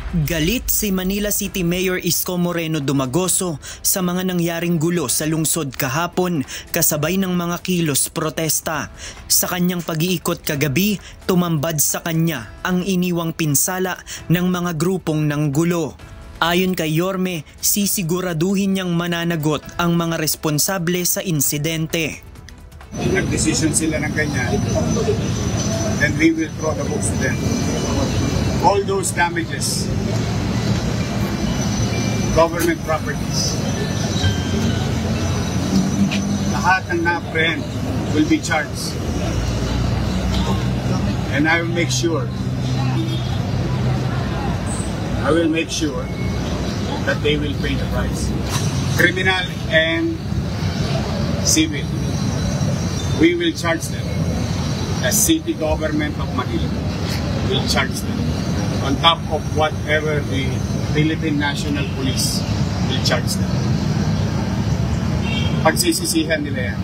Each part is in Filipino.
Galit si Manila City Mayor Isko Moreno Dumagoso sa mga nangyaring gulo sa lungsod kahapon kasabay ng mga kilos protesta. Sa kanyang pag-iikot kagabi, tumambad sa kanya ang iniwang pinsala ng mga grupong nanggulo. Ayon kay Yorme, sisiguraduhin niyang mananagot ang mga responsable sa insidente. Nag-decision sila ng ganyan, then we will throw the books to them. All those damages, government properties, lahat ng na-apprehend will be charged. And I will make sure that they will pay the price. Criminal and civil. We will charge them. As city government of Manila will charge them on top of whatever the Philippine National Police will charge them. Pagsisisihan nila yan.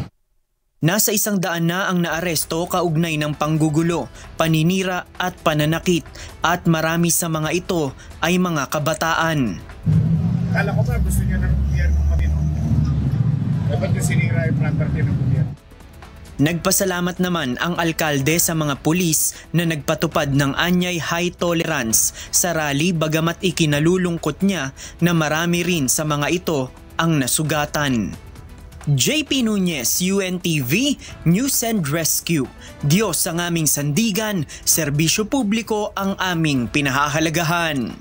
Nasa 100 na ang naaresto kaugnay ng panggugulo, paninira at pananakit at marami sa mga ito ay mga kabataan. Kala ko ba gusto niya ng gobyerno matino? Dapat yung sinira yung property ng gobyerno. Nagpasalamat naman ang alkalde sa mga pulis na nagpatupad ng anyay high tolerance sa rally bagamat ikinalulungkot niya na marami rin sa mga ito ang nasugatan. JP Nunez, UNTV, News and Rescue. Diyos ang aming sandigan, serbisyo publiko ang aming pinahahalagahan.